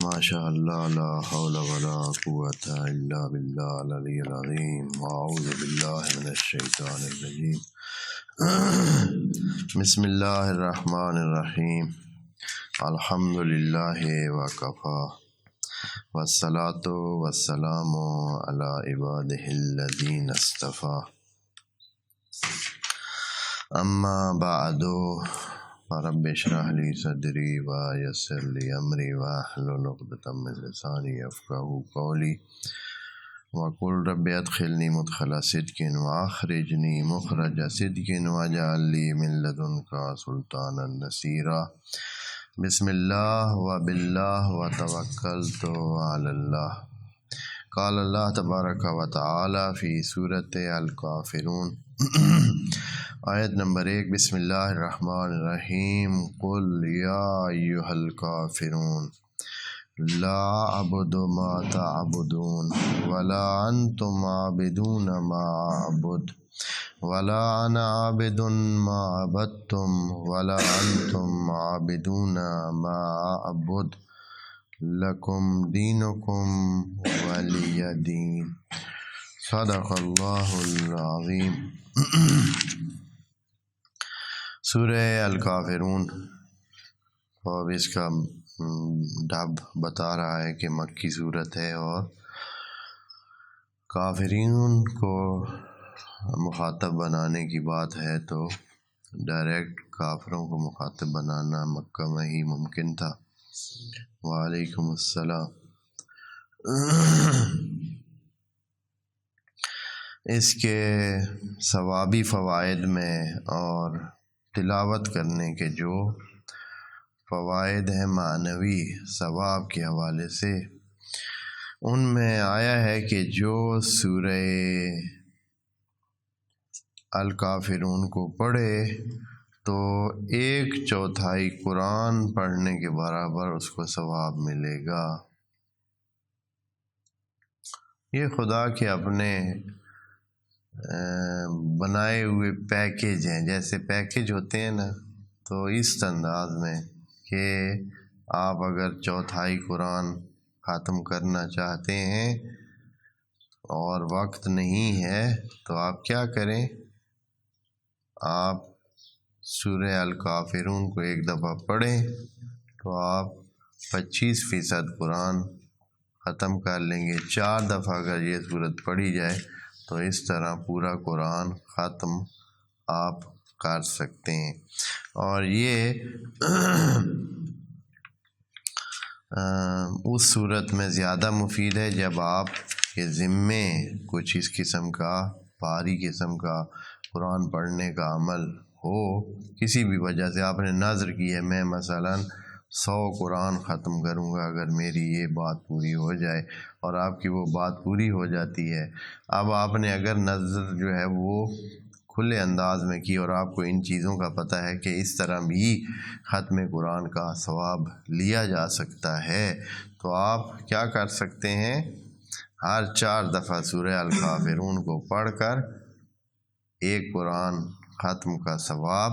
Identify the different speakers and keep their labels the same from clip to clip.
Speaker 1: ماشاء اللہ لا حول ولا قوۃ الا باللہ العلی العظیم واعوذ باللہ من الشیطان الرجیم بسم اللہ الرحمن الرحیم الحمد للہ وکفی والصلاة والسلام علی عبادہ الذین اصطفی اما بعد رب اشرح لی صدری ویسر لی امری واحلل عقدۃ من لسانی یفقہوا قولی وقل رب ادخلنی مدخل صدق واخرجنی مخرج صدق واجعل لی من لدنک سلطانا نصیرا بسم اللہ وباللہ وتوکلت علی اللہ۔ قال اللہ تبارک و تعالی فی سورۃ الکافرون آیت نمبر 1۔ بسم اللہ الرحمن الرحیم قل یا ایہا الکافرون لا اعبد ما تعبدون ولا انتم عابدون ما اعبد ولا انا عابد ما عبدتم ولا انتم عابدون ما اعبد لکم دینکم ولی دین۔ صدق اللہ العظیم۔ سورہ الکافرون، اور اس کا ڈب بتا رہا ہے کہ مکی صورت ہے اور کافرین کو مخاطب بنانے کی بات ہے، تو ڈائریکٹ کافروں کو مخاطب بنانا مکہ میں ہی ممکن تھا۔ وعلیکم السلام۔ اس کے ثوابی فوائد میں اور تلاوت کرنے کے جو فوائد ہیں معنوی ثواب کے حوالے سے، ان میں آیا ہے کہ جو سورہ الکافرون کو پڑھے تو 1/4 قرآن پڑھنے کے برابر اس کو ثواب ملے گا۔ یہ خدا کے اپنے بنائے ہوئے پیکیج ہیں، جیسے پیکیج ہوتے ہیں نا، تو اس انداز میں کہ آپ اگر 1/4 قرآن ختم کرنا چاہتے ہیں اور وقت نہیں ہے تو آپ کیا کریں، آپ سورہ الکافرون کو 1 دفعہ پڑھیں تو آپ 25% قرآن ختم کر لیں گے۔ 4 دفعہ اگر یہ صورت پڑھی جائے تو اس طرح پورا قرآن ختم آپ کر سکتے ہیں۔ اور یہ اس صورت میں زیادہ مفید ہے جب آپ کے ذمے کچھ اس قسم کا بھاری قسم کا قرآن پڑھنے کا عمل ہو، کسی بھی وجہ سے آپ نے نذر کی ہے میں مثلاً 100 قرآن ختم کروں گا اگر میری یہ بات پوری ہو جائے، اور آپ کی وہ بات پوری ہو جاتی ہے۔ اب آپ نے اگر نذر جو ہے وہ کھلے انداز میں کی اور آپ کو ان چیزوں کا پتہ ہے کہ اس طرح بھی ختم قرآن کا ثواب لیا جا سکتا ہے، تو آپ کیا کر سکتے ہیں، ہر 4 دفعہ سورہ الکافرون کو پڑھ کر 1 قرآن ختم کا ثواب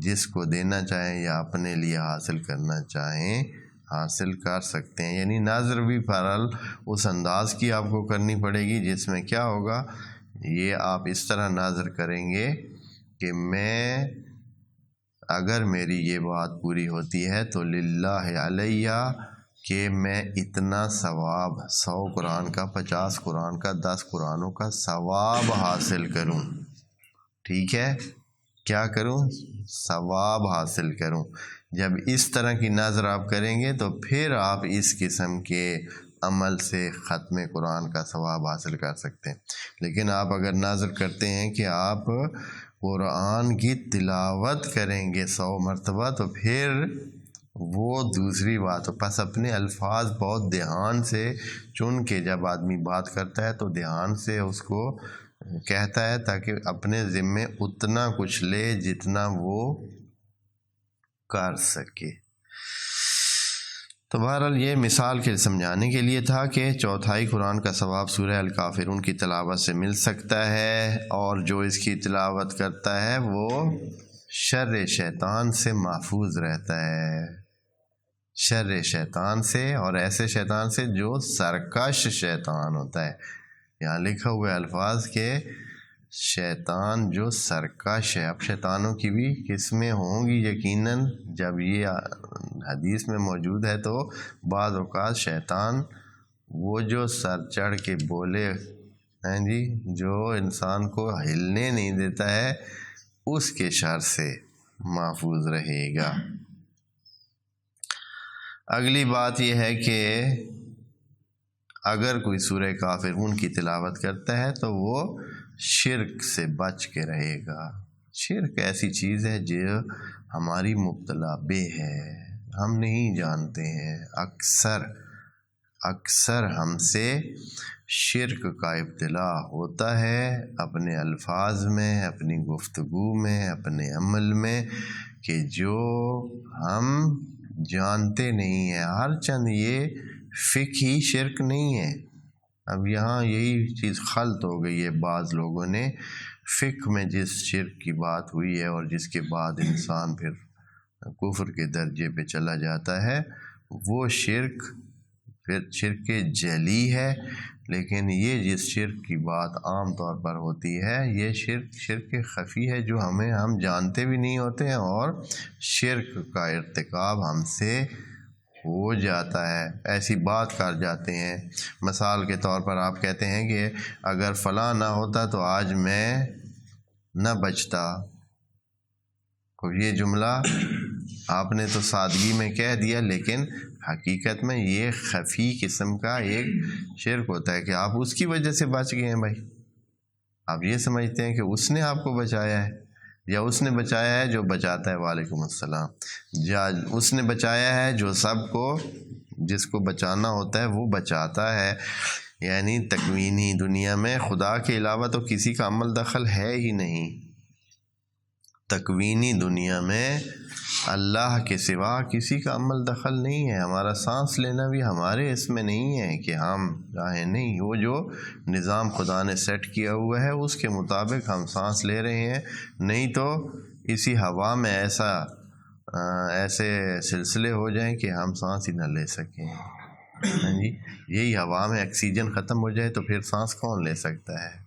Speaker 1: جس کو دینا چاہیں یا اپنے لیے حاصل کرنا چاہیں حاصل کر سکتے ہیں۔ یعنی نذر بھی فرل اس انداز کی آپ کو کرنی پڑے گی جس میں کیا ہوگا، یہ آپ اس طرح نذر کریں گے کہ میں اگر میری یہ بات پوری ہوتی ہے تو للہ علیہ کہ میں اتنا ثواب 100 قرآن کا، 50 قرآن کا، 10 قرآنوں کا ثواب حاصل کروں۔ ٹھیک ہے، کیا کروں، ثواب حاصل کروں۔ جب اس طرح کی نذر آپ کریں گے تو پھر آپ اس قسم کے عمل سے ختم قرآن کا ثواب حاصل کر سکتے ہیں۔ لیکن آپ اگر نذر کرتے ہیں کہ آپ قرآن کی تلاوت کریں گے 100 مرتبہ تو پھر وہ دوسری بات ہو۔ پس اپنے الفاظ بہت دھیان سے چن کے جب آدمی بات کرتا ہے تو دھیان سے اس کو کہتا ہے تاکہ اپنے ذمے اتنا کچھ لے جتنا وہ کر سکے۔ تو بہرحال یہ مثال کے سمجھانے کے لیے تھا کہ 1/4 قرآن کا ثواب سورہ الکافرون کی تلاوت سے مل سکتا ہے، اور جو اس کی تلاوت کرتا ہے وہ شر شیطان سے محفوظ رہتا ہے۔ شر شیطان سے، اور ایسے شیطان سے جو سرکش شیطان ہوتا ہے۔ یہاں لکھا ہوئے الفاظ کے شیطان جو سرکش ہے۔ اب شیطانوں کی بھی قسمیں ہوں گی یقیناً، جب یہ حدیث میں موجود ہے تو بعض اوقات شیطان وہ جو سر چڑھ کے بولے ہیں جی، جو انسان کو ہلنے نہیں دیتا ہے، اس کے شر سے محفوظ رہے گا۔ اگلی بات یہ ہے کہ اگر کوئی سورہ کافرون کی تلاوت کرتا ہے تو وہ شرک سے بچ کے رہے گا۔ شرک ایسی چیز ہے جو ہماری مبتلا بے ہے، ہم نہیں جانتے ہیں۔ اکثر ہم سے شرک کا ابتلا ہوتا ہے، اپنے الفاظ میں، اپنی گفتگو میں، اپنے عمل میں، کہ جو ہم جانتے نہیں ہیں۔ ہر چند یہ فقہی شرک نہیں ہے۔ اب یہاں یہی چیز خلط ہو گئی ہے، بعض لوگوں نے فقہ میں جس شرک کی بات ہوئی ہے اور جس کے بعد انسان پھر کفر کے درجے پہ چلا جاتا ہے، وہ شرک پھر شرک جلی ہے۔ لیکن یہ جس شرک کی بات عام طور پر ہوتی ہے، یہ شرک خفی ہے، جو ہم جانتے بھی نہیں ہوتے ہیں، اور شرک کا ارتکاب ہم سے ہو جاتا ہے۔ ایسی بات کر جاتے ہیں، مثال کے طور پر آپ کہتے ہیں کہ اگر فلاں نہ ہوتا تو آج میں نہ بچتا۔ یہ جملہ آپ نے تو سادگی میں کہہ دیا، لیکن حقیقت میں یہ خفی قسم کا ایک شرک ہوتا ہے کہ آپ اس کی وجہ سے بچ گئے ہیں۔ بھائی آپ یہ سمجھتے ہیں کہ اس نے آپ کو بچایا ہے، یا اس نے بچایا ہے جو بچاتا ہے، وعلیکم السلام، یا اس نے بچایا ہے جو سب کو، جس کو بچانا ہوتا ہے وہ بچاتا ہے۔ یعنی تکوینی دنیا میں خدا کے علاوہ تو کسی کا عمل دخل ہے ہی نہیں۔ تکوینی دنیا میں اللہ کے سوا کسی کا عمل دخل نہیں ہے۔ ہمارا سانس لینا بھی ہمارے اس میں نہیں ہے کہ ہم چاہیں، نہیں، وہ جو نظام خدا نے سیٹ کیا ہوا ہے اس کے مطابق ہم سانس لے رہے ہیں، نہیں تو اسی ہوا میں ایسے سلسلے ہو جائیں کہ ہم سانس ہی نہ لے سکیں۔ ہاں جی، یہی ہوا میں آکسیجن ختم ہو جائے تو پھر سانس کون لے سکتا ہے؟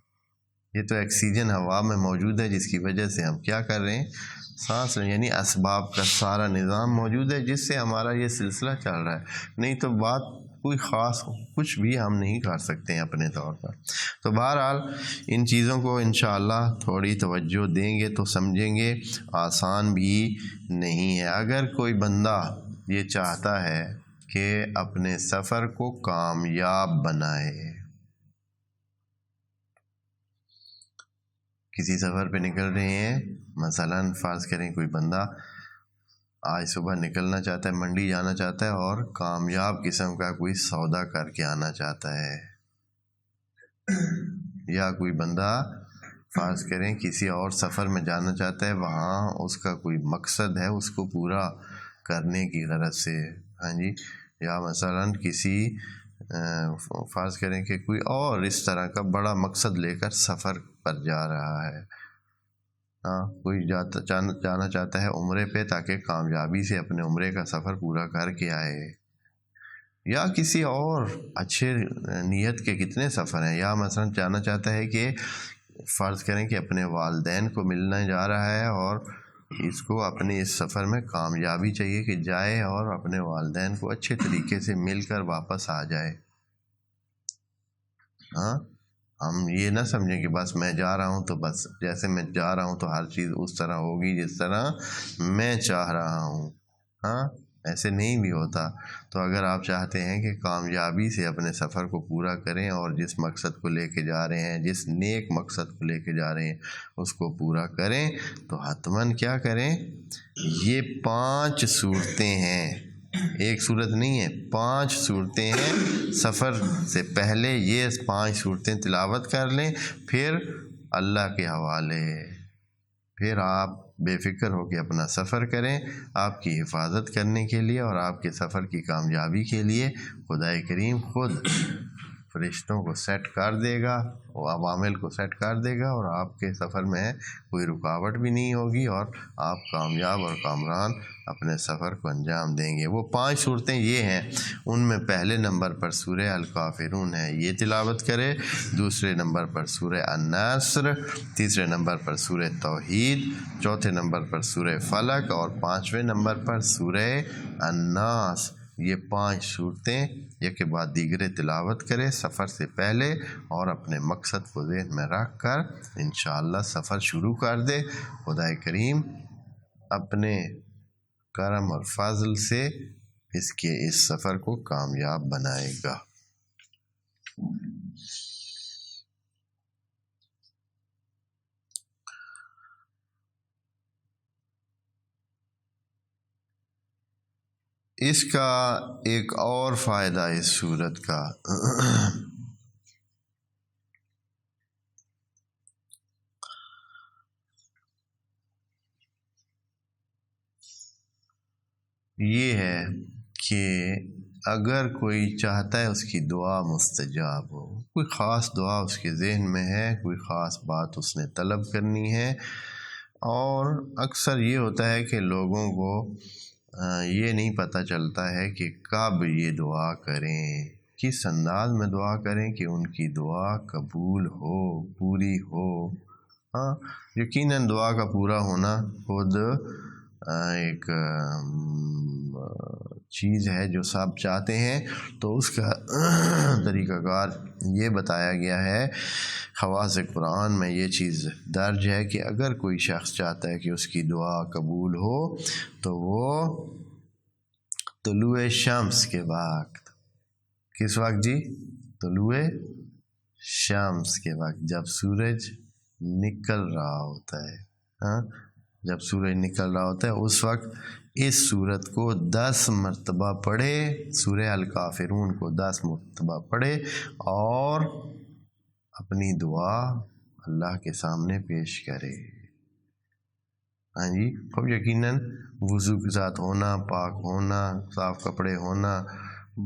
Speaker 1: یہ تو آکسیجن ہوا میں موجود ہے، جس کی وجہ سے ہم کیا کر رہے ہیں، سانس لیں۔ یعنی اسباب کا سارا نظام موجود ہے جس سے ہمارا یہ سلسلہ چل رہا ہے، نہیں تو بات کوئی خاص کچھ بھی ہم نہیں کر سکتے ہیں اپنے طور پر۔ تو بہرحال ان چیزوں کو انشاءاللہ تھوڑی توجہ دیں گے تو سمجھیں گے، آسان بھی نہیں ہے۔ اگر کوئی بندہ یہ چاہتا ہے کہ اپنے سفر کو کامیاب بنائے، کسی سفر پہ نکل رہے ہیں، مثلاً فرض کریں کوئی بندہ آج صبح نکلنا چاہتا ہے، منڈی جانا چاہتا ہے اور کامیاب قسم کا کوئی سودا کر کے آنا چاہتا ہے، یا کوئی بندہ فرض کریں کسی اور سفر میں جانا چاہتا ہے، وہاں اس کا کوئی مقصد ہے، اس کو پورا کرنے کی غرض سے، ہاں جی، یا مثلاً کسی فرض کریں کہ کوئی اور اس طرح کا بڑا مقصد لے کر سفر پر جا رہا ہے، کوئی جانا چاہتا ہے عمرے پہ تاکہ کامیابی سے اپنے عمرے کا سفر پورا کر کے آئے، یا کسی اور اچھے نیت کے کتنے سفر ہیں، یا مثلا جانا چاہتا ہے کہ فرض کریں کہ اپنے والدین کو ملنے جا رہا ہے اور اس کو اپنے اس سفر میں کامیابی چاہیے کہ جائے اور اپنے والدین کو اچھے طریقے سے مل کر واپس آ جائے۔ ہم یہ نہ سمجھیں کہ بس میں جا رہا ہوں تو بس جیسے میں جا رہا ہوں تو ہر چیز اس طرح ہوگی جس طرح میں چاہ رہا ہوں، ایسے نہیں بھی ہوتا۔ تو اگر آپ چاہتے ہیں کہ کامیابی سے اپنے سفر کو پورا کریں اور جس مقصد کو لے کے جا رہے ہیں، جس نیک مقصد کو لے کے جا رہے ہیں اس کو پورا کریں، تو حتماً کیا کریں، یہ 5 صورتیں ہیں، ایک صورت نہیں ہے، 5 صورتیں ہیں۔ سفر سے پہلے یہ 5 صورتیں تلاوت کر لیں، پھر اللہ کے حوالے، پھر آپ بے فکر ہو کے اپنا سفر کریں۔ آپ کی حفاظت کرنے کے لیے اور آپ کے سفر کی کامیابی کے لیے خدا کریم خود فرشتوں کو سیٹ کر دے گا، وہ عوامل کو سیٹ کر دے گا، اور آپ کے سفر میں کوئی رکاوٹ بھی نہیں ہوگی، اور آپ کامیاب اور کامران اپنے سفر کو انجام دیں گے۔ وہ 5 صورتیں یہ ہیں، ان میں پہلے نمبر پر سورہ الکافرون ہے، یہ تلاوت کرے، دوسرے نمبر پر سورہ النصر، تیسرے نمبر پر سورہ توحید، چوتھے نمبر پر سورہ فلق، اور 5ویں نمبر پر سورہ الناس۔ یہ 5 صورتیں یک کے بعد دیگرے تلاوت کرے سفر سے پہلے، اور اپنے مقصد کو ذہن میں رکھ کر انشاءاللہ سفر شروع کر دے۔ خدا کریم اپنے کرم اور فضل سے اس سفر کو کامیاب بنائے گا۔ اس کا ایک اور فائدہ اس صورت کا یہ ہے کہ اگر کوئی چاہتا ہے اس کی دعا مستجاب ہو، کوئی خاص دعا اس کے ذہن میں ہے، کوئی خاص بات اس نے طلب کرنی ہے، اور اکثر یہ ہوتا ہے کہ لوگوں کو یہ نہیں پتہ چلتا ہے کہ کب یہ دعا کریں، کس انداز میں دعا کریں کہ ان کی دعا قبول ہو، پوری ہو۔ ہاں، یقیناً دعا کا پورا ہونا خود ایک چیز ہے جو سب چاہتے ہیں، تو اس کا طریقہ کار یہ بتایا گیا ہے، خواص قرآن میں یہ چیز درج ہے کہ اگر کوئی شخص چاہتا ہے کہ اس کی دعا قبول ہو تو وہ طلوع شمس کے وقت، کس وقت جی؟ طلوع شمس کے وقت، جب سورج نکل رہا ہوتا ہے، ہاں، جب سورج نکل رہا ہوتا ہے اس وقت اس سورت کو 10 مرتبہ پڑھے، سورہ الکافرون کو 10 مرتبہ پڑھے، اور اپنی دعا اللہ کے سامنے پیش کرے۔ ہاں جی، خوب یقیناً وضو کے ساتھ ہونا، پاک ہونا، صاف کپڑے ہونا،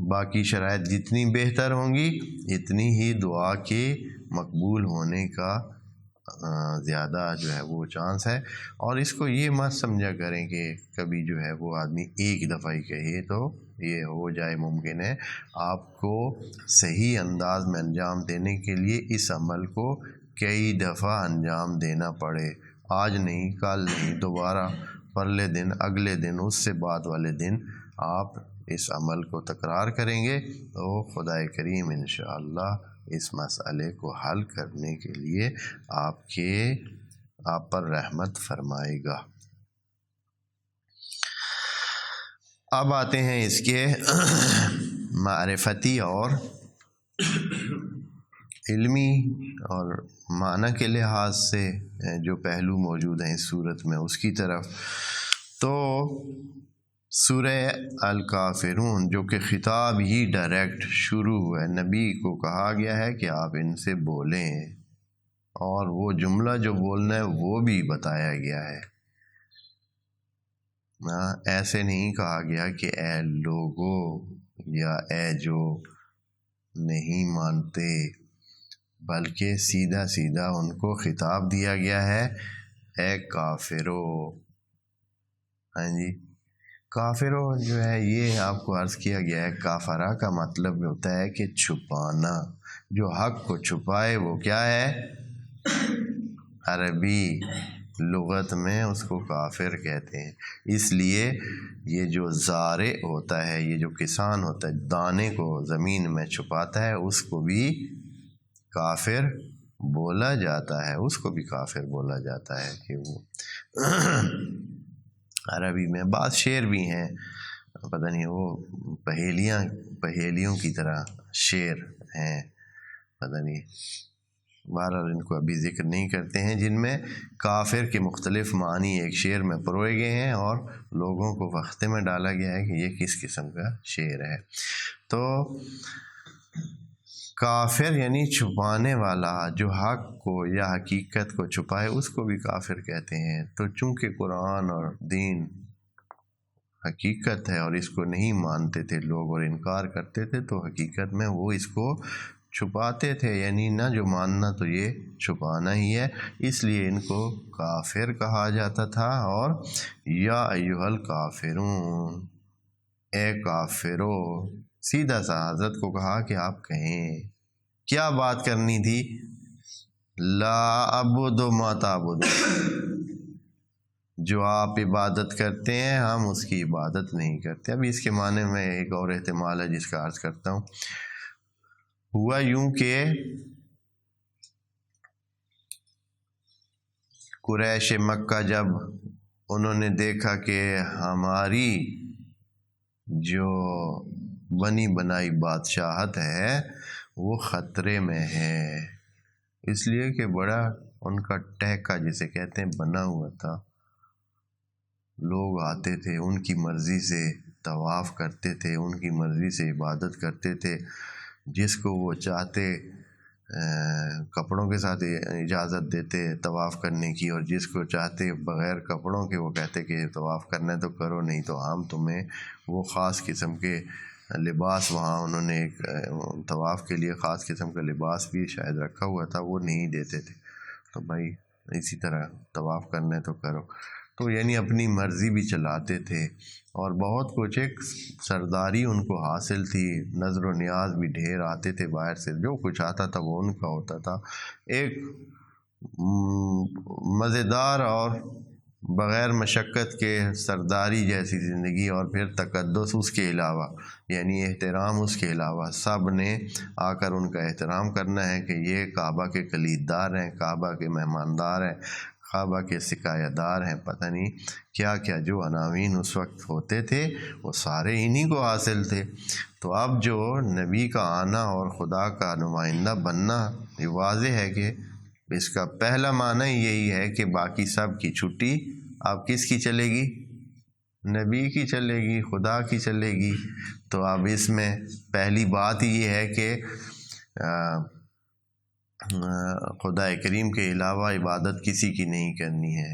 Speaker 1: باقی شرائط جتنی بہتر ہوں گی اتنی ہی دعا کے مقبول ہونے کا زیادہ جو ہے وہ چانس ہے۔ اور اس کو یہ مت سمجھا کریں کہ کبھی جو ہے وہ آدمی ایک دفعہ ہی کہے تو یہ ہو جائے، ممکن ہے آپ کو صحیح انداز میں انجام دینے کے لیے اس عمل کو کئی دفعہ انجام دینا پڑے، آج نہیں، کل نہیں، دوبارہ پرلے دن، اگلے دن، اس سے بعد والے دن آپ اس عمل کو تکرار کریں گے تو خدا کریم انشاءاللہ اس مسئلے کو حل کرنے کے لیے آپ پر رحمت فرمائے گا۔ اب آتے ہیں اس کے معرفتی اور علمی اور معنی کے لحاظ سے جو پہلو موجود ہیں اس صورت میں، اس کی طرف۔ تو سورہ الکافرون جو کہ خطاب ہی ڈائریکٹ شروع ہوا ہے، نبی کو کہا گیا ہے کہ آپ ان سے بولیں، اور وہ جملہ جو بولنا ہے وہ بھی بتایا گیا ہے۔ ایسے نہیں کہا گیا کہ اے لوگو یا اے جو نہیں مانتے، بلکہ سیدھا سیدھا ان کو خطاب دیا گیا ہے، اے کافرو۔ ہاں جی، کافرو جو ہے یہ آپ کو عرض کیا گیا ہے، کافرہ کا مطلب ہوتا ہے کہ چھپانا، جو حق کو چھپائے وہ کیا ہے؟ عربی لغت میں اس کو کافر کہتے ہیں۔ اس لیے یہ جو زارع ہوتا ہے، یہ جو کسان ہوتا ہے، دانے کو زمین میں چھپاتا ہے، اس کو بھی کافر بولا جاتا ہے، اس کو بھی کافر بولا جاتا ہے کہ وہ عربی میں بعض شعر بھی ہیں، پتہ نہیں وہ پہیلیوں کی طرح شعر ہیں، پتہ نہیں، بہرحال ان کو ابھی ذکر نہیں کرتے ہیں، جن میں کافر کے مختلف معنی ایک شعر میں پروئے گئے ہیں اور لوگوں کو وقتے میں ڈالا گیا ہے کہ یہ کس قسم کا شعر ہے۔ تو کافر یعنی چھپانے والا، جو حق کو یا حقیقت کو چھپائے اس کو بھی کافر کہتے ہیں۔ تو چونکہ قرآن اور دین حقیقت ہے اور اس کو نہیں مانتے تھے لوگ اور انکار کرتے تھے، تو حقیقت میں وہ اس کو چھپاتے تھے، یعنی نہ جو ماننا تو یہ چھپانا ہی ہے، اس لیے ان کو کافر کہا جاتا تھا۔ اور یا ایھا الکافرون، اے کافرو، سیدھا سا حضرت کو کہا کہ آپ کہیں کیا بات کرنی تھی، لا اعبد ما تعبدون، جو آپ عبادت کرتے ہیں ہم اس کی عبادت نہیں کرتے۔ ابھی اس کے معنی میں ایک اور احتمال ہے جس کا عرض کرتا ہوں۔ ہوا یوں کہ قریش مکہ جب انہوں نے دیکھا کہ ہماری جو بنی بنائی بادشاہت ہے وہ خطرے میں ہے، اس لیے کہ بڑا ان کا ٹہکا جسے کہتے ہیں بنا ہوا تھا، لوگ آتے تھے ان کی مرضی سے طواف کرتے تھے، ان کی مرضی سے عبادت کرتے تھے، جس کو وہ چاہتے کپڑوں کے ساتھ اجازت دیتے طواف کرنے کی، اور جس کو چاہتے بغیر کپڑوں کے وہ کہتے کہ طواف کرنا ہے تو کرو، نہیں تو ہم تمہیں وہ خاص قسم کے لباس، وہاں انہوں نے ایک طواف کے لیے خاص قسم کا لباس بھی شاید رکھا ہوا تھا، وہ نہیں دیتے تھے، تو بھائی اسی طرح طواف کرنا ہے تو کرو، تو یعنی اپنی مرضی بھی چلاتے تھے، اور بہت کچھ ایک سرداری ان کو حاصل تھی، نظر و نیاز بھی ڈھیر آتے تھے باہر سے، جو کچھ آتا تھا وہ ان کا ہوتا تھا، ایک مزیدار اور بغیر مشقت کے سرداری جیسی زندگی، اور پھر تقدس اس کے علاوہ، یعنی احترام اس کے علاوہ، سب نے آ کر ان کا احترام کرنا ہے کہ یہ کعبہ کے کلیددار ہیں، کعبہ کے مہماندار ہیں، کعبہ کے سقایہ دار ہیں، پتہ نہیں کیا کیا جو عناوین اس وقت ہوتے تھے وہ سارے انہی کو حاصل تھے۔ تو اب جو نبی کا آنا اور خدا کا نمائندہ بننا، یہ واضح ہے کہ اس کا پہلا معنی یہی ہے کہ باقی سب کی چھٹی اب کس کی چلے گی؟ نبی کی چلے گی، خدا کی چلے گی۔ تو اب اس میں پہلی بات یہ ہے کہ خدا کریم کے علاوہ عبادت کسی کی نہیں کرنی ہے،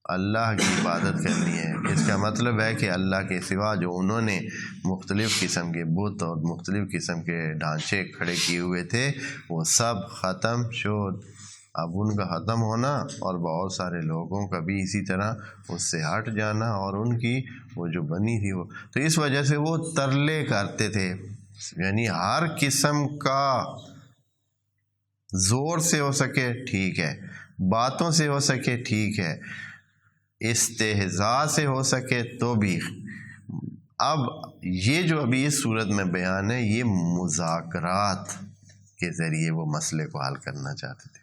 Speaker 1: اللہ کی عبادت کرنی ہے۔ اس کا مطلب ہے کہ اللہ کے سوا جو انہوں نے مختلف قسم کے بت اور مختلف قسم کے ڈھانچے کھڑے کیے ہوئے تھے وہ سب ختم شد۔ اب ان کا ختم ہونا اور بہت سارے لوگوں کا بھی اسی طرح اس سے ہٹ جانا، اور ان کی وہ جو بنی تھی وہ، تو اس وجہ سے وہ ترلے کرتے تھے، یعنی ہر قسم کا زور سے ہو سکے ٹھیک ہے، باتوں سے ہو سکے ٹھیک ہے، استہزاء سے ہو سکے تو بھی۔ اب یہ جو ابھی اس صورت میں بیان ہے یہ مذاکرات کے ذریعے وہ مسئلے کو حل کرنا چاہتے تھے۔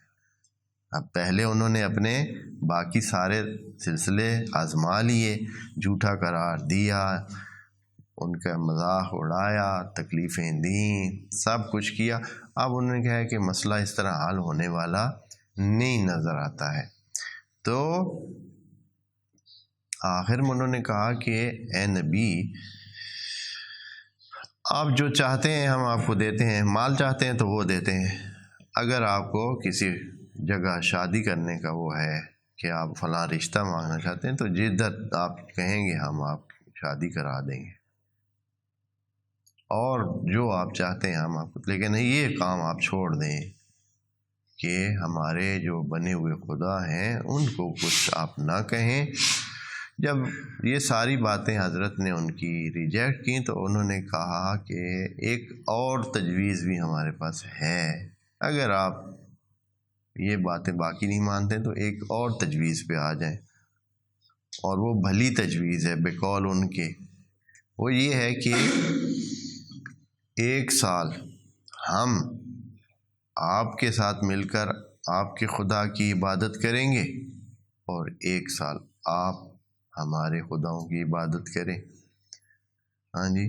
Speaker 1: اب پہلے انہوں نے اپنے باقی سارے سلسلے آزما لیے، جھوٹا قرار دیا، ان کا مذاق اڑایا، تکلیفیں دیں، سب کچھ کیا۔ اب انہوں نے کہا ہے کہ مسئلہ اس طرح حل ہونے والا نہیں نظر آتا ہے، تو آخر میں انہوں نے کہا کہ اے نبی، آپ جو چاہتے ہیں ہم آپ کو دیتے ہیں، مال چاہتے ہیں تو وہ دیتے ہیں، اگر آپ کو کسی جگہ شادی کرنے کا وہ ہے کہ آپ فلاں رشتہ مانگنا چاہتے ہیں تو جدت آپ کہیں گے ہم آپ شادی کرا دیں گے، اور جو آپ چاہتے ہیں ہم آپ کو، لیکن یہ کام آپ چھوڑ دیں کہ ہمارے جو بنے ہوئے خدا ہیں ان کو کچھ آپ نہ کہیں۔ جب یہ ساری باتیں حضرت نے ان کی ریجیکٹ کی تو انہوں نے کہا کہ ایک اور تجویز بھی ہمارے پاس ہے، اگر آپ یہ باتیں باقی نہیں مانتے تو ایک اور تجویز پہ آ جائیں، اور وہ بھلی تجویز ہے بقول ان کے، وہ یہ ہے کہ 1 سال ہم آپ کے ساتھ مل کر آپ کے خدا کی عبادت کریں گے، اور 1 سال آپ ہمارے خداؤں کی عبادت کریں۔ ہاں جی،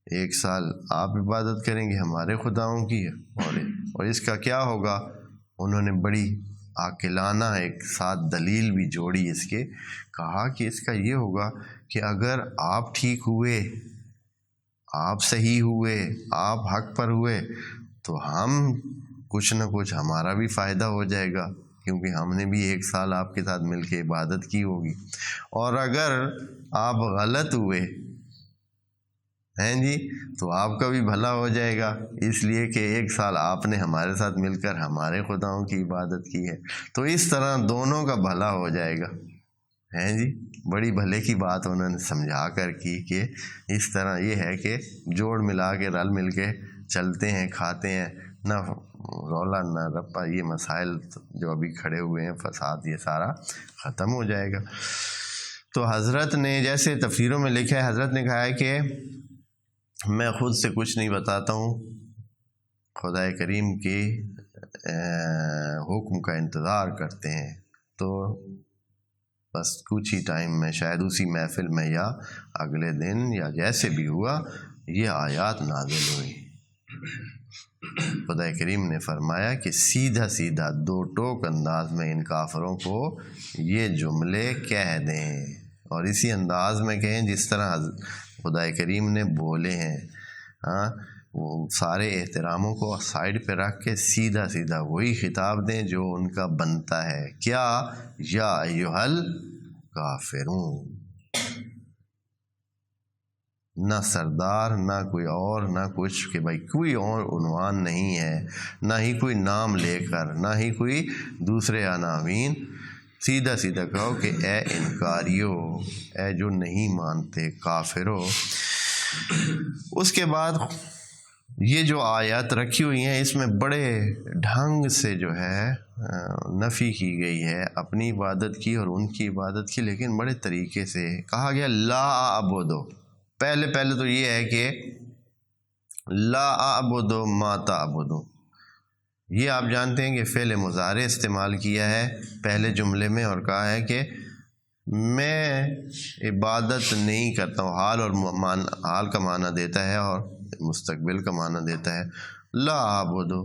Speaker 1: 1 سال آپ عبادت کریں گے ہمارے خداؤں کی، اور اس کا کیا ہوگا؟ انہوں نے بڑی عاقلانہ ایک ساتھ دلیل بھی جوڑی اس کے، کہا کہ اس کا یہ ہوگا کہ اگر آپ ٹھیک ہوئے، آپ صحیح ہوئے، آپ حق پر ہوئے تو ہم کچھ نہ کچھ ہمارا بھی فائدہ ہو جائے گا، کیونکہ ہم نے بھی 1 سال آپ کے ساتھ مل کے عبادت کی ہوگی، اور اگر آپ غلط ہوئے ہیں جی، تو آپ کا بھی بھلا ہو جائے گا، اس لیے کہ 1 سال آپ نے ہمارے ساتھ مل کر ہمارے خداؤں کی عبادت کی ہے، تو اس طرح دونوں کا بھلا ہو جائے گا، ہیں جی۔ بڑی بھلے کی بات انہوں نے سمجھا کر کی کہ اس طرح یہ ہے کہ جوڑ ملا کے رل مل کے چلتے ہیں، کھاتے ہیں، نہ رولا نہ رپا، یہ مسائل جو ابھی کھڑے ہوئے ہیں فساد، یہ سارا ختم ہو جائے گا۔ تو حضرت نے جیسے تفسیروں میں لکھا ہے، حضرت نے کہا ہے کہ میں خود سے کچھ نہیں بتاتا ہوں، خدا کریم کے حکم کا انتظار کرتے ہیں، تو بس کچھ ہی ٹائم میں، شاید اسی محفل میں یا اگلے دن یا جیسے بھی ہوا، یہ آیات نازل ہوئی۔ خدا کریم نے فرمایا کہ سیدھا سیدھا 2 ٹوک انداز میں ان کافروں کو یہ جملے کہہ دیں، اور اسی انداز میں کہیں جس طرح خدا کریم نے بولے ہیں، ہاں، وہ سارے احتراموں کو سائڈ پہ رکھ کے سیدھا سیدھا وہی خطاب دیں جو ان کا بنتا ہے۔ کیا؟ یا ایھا الکافرون، نہ سردار، نہ کوئی اور، نہ کچھ، کہ بھائی کوئی اور عنوان نہیں ہے، نہ ہی کوئی نام لے کر، نہ ہی کوئی دوسرے عناوین، سیدھا سیدھا کہو کہ اے انکاریو، اے جو نہیں مانتے، کافرو۔ اس کے بعد یہ جو آیات رکھی ہوئی ہیں، اس میں بڑے ڈھنگ سے جو ہے نفی کی گئی ہے اپنی عبادت کی اور ان کی عبادت کی، لیکن بڑے طریقے سے کہا گیا لا اعبدو۔ پہلے تو یہ ہے کہ لا اعبدو ما تعبدو، یہ آپ جانتے ہیں کہ فعل مضارع استعمال کیا ہے پہلے جملے میں، اور کہا ہے کہ میں عبادت نہیں کرتا ہوں، حال اور حال کا معنی دیتا ہے اور مستقبل کا معنی دیتا ہے۔ لا اعبدو،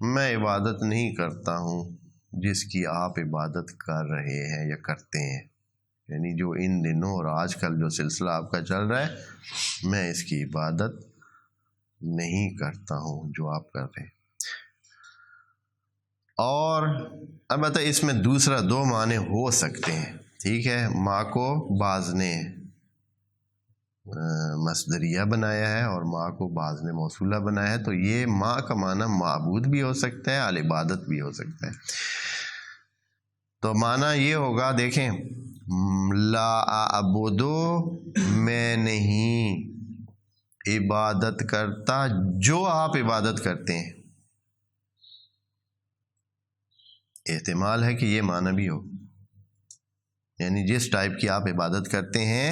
Speaker 1: میں عبادت نہیں کرتا ہوں جس کی آپ عبادت کر رہے ہیں یا کرتے ہیں، یعنی جو ان دنوں اور آج کل جو سلسلہ آپ کا چل رہا ہے، میں اس کی عبادت نہیں کرتا ہوں جو آپ کر رہے ہیں۔ اور البتہ اس میں دوسرا 2 معنی ہو سکتے ہیں، ٹھیک ہے۔ ماں کو بعض نے مصدریہ بنایا ہے اور ماں کو بعض نے موصولہ بنایا ہے، تو یہ ماں کا معنی معبود بھی ہو سکتا ہے، العبادت بھی ہو سکتا ہے۔ تو معنی یہ ہوگا، دیکھیں، لا اعبدو، میں نہیں عبادت کرتا جو آپ عبادت کرتے ہیں۔ احتمال ہے کہ یہ معنی بھی ہو، یعنی جس ٹائپ کی آپ عبادت کرتے ہیں،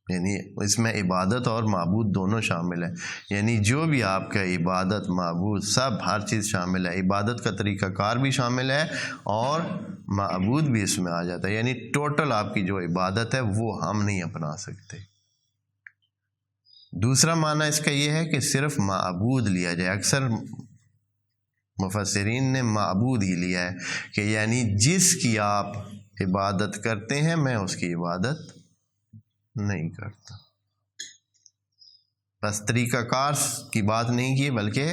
Speaker 1: یعنی اس میں عبادت اور معبود دونوں شامل ہیں، یعنی جو بھی آپ کا عبادت، معبود، سب ہر چیز شامل ہے، عبادت کا طریقہ کار بھی شامل ہے اور معبود بھی اس میں آ جاتا ہے، یعنی ٹوٹل آپ کی جو عبادت ہے وہ ہم نہیں اپنا سکتے۔ دوسرا معنی اس کا یہ ہے کہ صرف معبود لیا جائے، اکثر مفسرین نے معبود ہی لیا ہے کہ یعنی جس کی آپ عبادت کرتے ہیں میں اس کی عبادت نہیں کرتا۔ بس طریقہ کار کی بات نہیں کی، بلکہ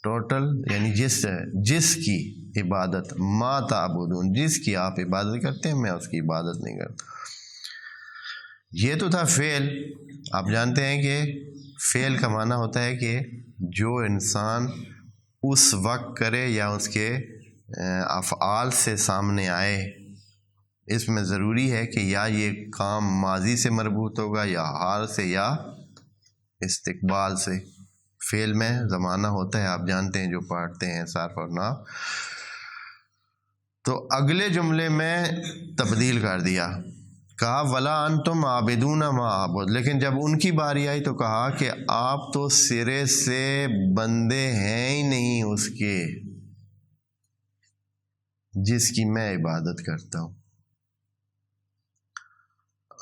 Speaker 1: ٹوٹل، یعنی جس کی عبادت، ما تعبدون، جس کی آپ عبادت کرتے ہیں میں اس کی عبادت نہیں کرتا۔ یہ تو تھا فعل۔ آپ جانتے ہیں کہ فعل کا معنی ہوتا ہے کہ جو انسان اس وقت کرے یا اس کے افعال سے سامنے آئے، اس میں ضروری ہے کہ یا یہ کام ماضی سے مربوط ہوگا یا حال سے یا استقبال سے۔ فعل میں زمانہ ہوتا ہے، آپ جانتے ہیں جو پڑھتے ہیں صرف اور نحو۔ تو اگلے جملے میں تبدیل کر دیا، کہا ولا انتم عابدون ما اعبد، لیکن جب ان کی باری آئی تو کہا کہ آپ تو سرے سے بندے ہیں ہی نہیں اس کے جس کی میں عبادت کرتا ہوں۔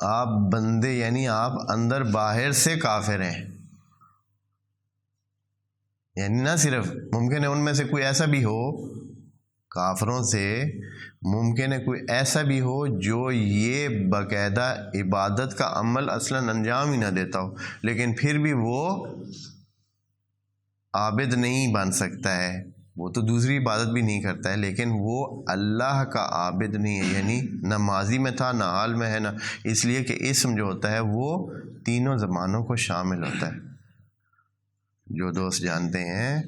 Speaker 1: آپ بندے یعنی آپ اندر باہر سے کافر ہیں، یعنی نہ صرف ممکن ہے ان میں سے کوئی ایسا بھی ہو، کافروں سے ممکن ہے کوئی ایسا بھی ہو جو یہ باقاعدہ عبادت کا عمل اصلاً انجام ہی نہ دیتا ہو، لیکن پھر بھی وہ عابد نہیں بن سکتا ہے، وہ تو دوسری عبادت بھی نہیں کرتا ہے، لیکن وہ اللہ کا عابد نہیں ہے، یعنی نہ ماضی میں تھا نہ حال میں ہے، نہ اس لیے کہ اسم جو ہوتا ہے وہ تینوں زمانوں کو شامل ہوتا ہے۔ جو دوست جانتے ہیں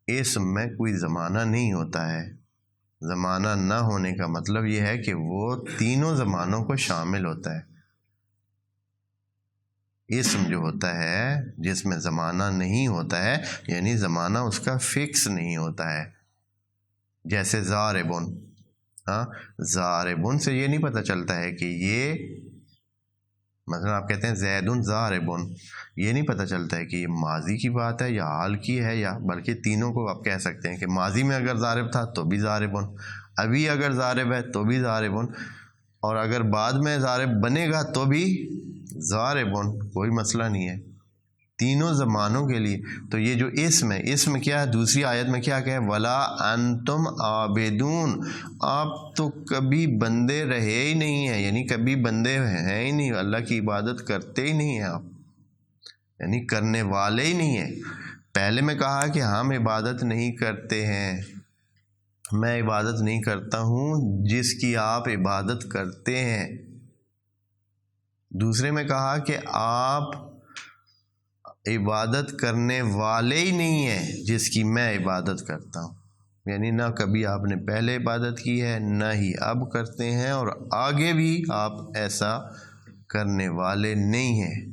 Speaker 1: اسم میں کوئی زمانہ نہیں ہوتا ہے، زمانہ نہ ہونے کا مطلب یہ ہے کہ وہ تینوں زمانوں کو شامل ہوتا ہے۔ اسم جو ہوتا ہے جس میں زمانہ نہیں ہوتا ہے، یعنی زمانہ اس کا فکس نہیں ہوتا ہے، جیسے ضاربن، ضاربن سے یہ نہیں پتہ چلتا ہے کہ یہ، مثلا آپ کہتے ہیں زیدن ضاربن، یہ نہیں پتہ چلتا ہے کہ یہ ماضی کی بات ہے یا حال کی ہے، یا بلکہ تینوں کو آپ کہہ سکتے ہیں کہ ماضی میں اگر ضارب تھا تو بھی ضاربن، ابھی اگر ضارب ہے تو بھی ضاربن، اور اگر بعد میں ضارب بنے گا تو بھی ضاربن، کوئی مسئلہ نہیں ہے تینوں زمانوں کے لیے۔ تو یہ جو اسم ہے، اسم کیا ہے؟ دوسری آیت میں کیا کہ ولا انتم عابدون، آپ تو کبھی بندے رہے ہی نہیں ہیں، یعنی کبھی بندے ہیں ہی نہیں، اللہ کی عبادت کرتے ہی نہیں ہیں آپ، یعنی کرنے والے ہی نہیں ہیں۔ پہلے میں کہا کہ ہم عبادت نہیں کرتے ہیں، میں عبادت نہیں کرتا ہوں جس کی آپ عبادت کرتے ہیں۔ دوسرے میں کہا کہ آپ عبادت کرنے والے ہی نہیں ہیں جس کی میں عبادت کرتا ہوں، یعنی نہ کبھی آپ نے پہلے عبادت کی ہے نہ ہی اب کرتے ہیں، اور آگے بھی آپ ایسا کرنے والے نہیں ہیں۔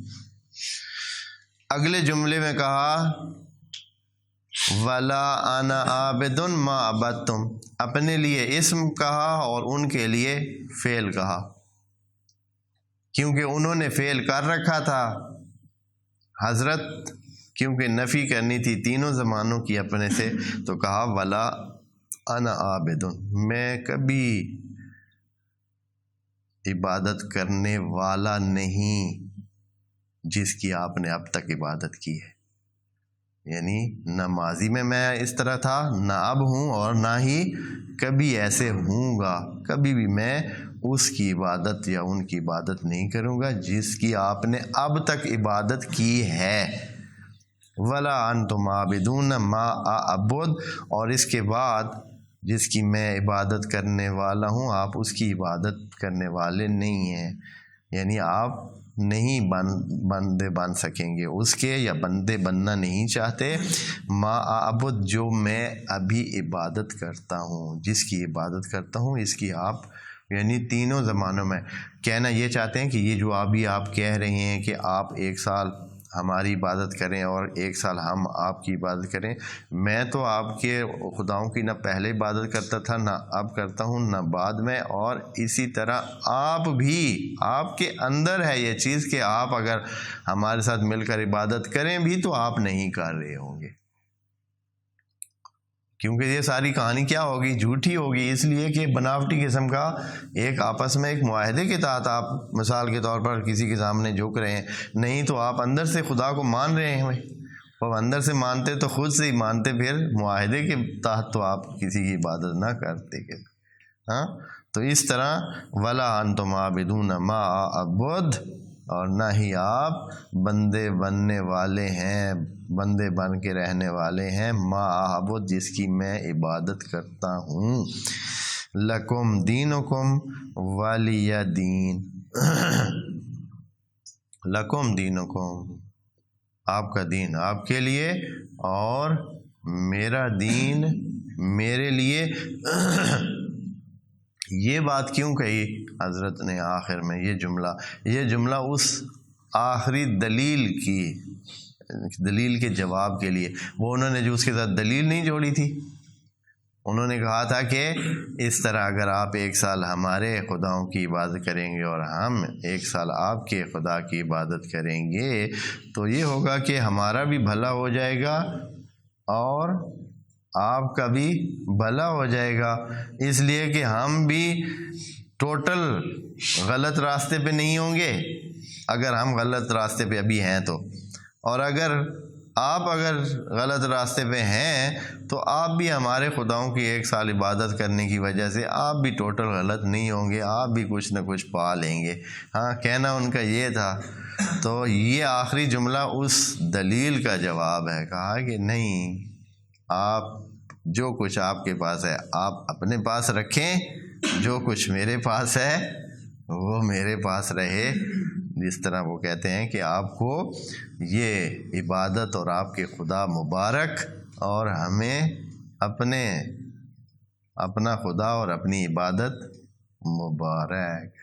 Speaker 1: اگلے جملے میں کہا وَلَا أَنَا عَابِدٌ مَا عَبَدتُم، اپنے لیے اسم کہا اور ان کے لیے فعل کہا، کیونکہ انہوں نے فعل کر رکھا تھا، حضرت کیونکہ نفی کرنی تھی تینوں زمانوں کی اپنے سے، تو کہا وَلَا أَنَا عَابِدٌ، میں کبھی عبادت کرنے والا نہیں جس کی آپ نے اب تک عبادت کی ہے، یعنی نہ ماضی میں اس طرح تھا، نہ اب ہوں، اور نہ ہی کبھی ایسے ہوں گا، کبھی بھی میں اس کی عبادت یا ان کی عبادت نہیں کروں گا جس کی آپ نے اب تک عبادت کی ہے۔ وَلَا أَنْتُمْ عَابِدُونَ مَا أَعْبُدُ، اور اس کے بعد جس کی میں عبادت کرنے والا ہوں آپ اس کی عبادت کرنے والے نہیں ہیں، یعنی آپ نہیں بندے بن سکیں گے اس کے، یا بندے بننا نہیں چاہتے۔ ما اعبد، جو میں ابھی عبادت کرتا ہوں، جس کی عبادت کرتا ہوں اس کی آپ، یعنی تینوں زمانوں میں کہنا یہ چاہتے ہیں کہ یہ جو ابھی آپ کہہ رہے ہیں کہ آپ ایک سال ہماری عبادت کریں اور ایک سال ہم آپ کی عبادت کریں، میں تو آپ کے خداؤں کی نہ پہلے عبادت کرتا تھا نہ اب کرتا ہوں نہ بعد میں، اور اسی طرح آپ بھی، آپ کے اندر ہے یہ چیز کہ آپ اگر ہمارے ساتھ مل کر عبادت کریں بھی تو آپ نہیں کر رہے ہوں گے، کیونکہ یہ ساری کہانی کیا ہوگی؟ جھوٹی ہوگی، اس لیے کہ بناوٹی قسم کا ایک آپس میں ایک معاہدے کے تحت آپ مثال کے طور پر کسی کے سامنے جھک رہے ہیں، نہیں تو آپ اندر سے خدا کو مان رہے ہیں، اور اندر سے مانتے تو خود سے ہی مانتے، پھر معاہدے کے تحت تو آپ کسی کی عبادت نہ کرتے کہ ہاں۔ تو اس طرح وَلَا أَنْتُمْ عَابِدُونَ مَا أَعْبُدُ، اور نہ ہی آپ بندے بننے والے ہیں، بندے بن کے رہنے والے ہیں، ما اعبد، جس کی میں عبادت کرتا ہوں، لکم دینکم ولی دین، لکم دینکم، آپ کا دین آپ کے لیے اور میرا دین میرے لیے۔ یہ بات کیوں کہی حضرت نے آخر میں یہ جملہ اس آخری دلیل کے جواب کے لیے، وہ انہوں نے جو اس کے ساتھ دلیل نہیں جوڑی تھی، انہوں نے کہا تھا کہ اس طرح اگر آپ ایک سال ہمارے خداؤں کی عبادت کریں گے اور ہم ایک سال آپ کے خدا کی عبادت کریں گے تو یہ ہوگا کہ ہمارا بھی بھلا ہو جائے گا اور آپ کا بھی بھلا ہو جائے گا، اس لیے کہ ہم بھی ٹوٹل غلط راستے پہ نہیں ہوں گے اگر ہم غلط راستے پہ ابھی ہیں تو، اور اگر آپ غلط راستے پہ ہیں تو آپ بھی ہمارے خداؤں کی ایک سال عبادت کرنے کی وجہ سے آپ بھی ٹوٹل غلط نہیں ہوں گے، آپ بھی کچھ نہ کچھ پا لیں گے۔ ہاں، کہنا ان کا یہ تھا۔ تو یہ آخری جملہ اس دلیل کا جواب ہے، کہا کہ نہیں، آپ جو کچھ آپ کے پاس ہے آپ اپنے پاس رکھیں، جو کچھ میرے پاس ہے وہ میرے پاس رہے. جس طرح وہ کہتے ہیں کہ آپ کو یہ عبادت اور آپ کے خدا مبارک، اور ہمیں اپنا خدا اور اپنی عبادت مبارک.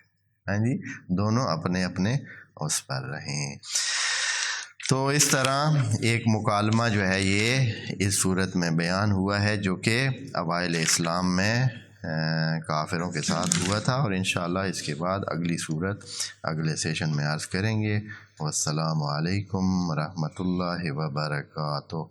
Speaker 1: ہاں جی، دونوں اپنے اپنے اس پر رہیں. تو اس طرح ایک مکالمہ جو ہے یہ اس صورت میں بیان ہوا ہے، جو کہ اوائل اسلام میں کافروں کے ساتھ ہوا تھا، اور انشاءاللہ اس کے بعد اگلی صورت اگلے سیشن میں عرض کریں گے. والسلام علیکم ورحمۃ اللہ وبرکاتہ.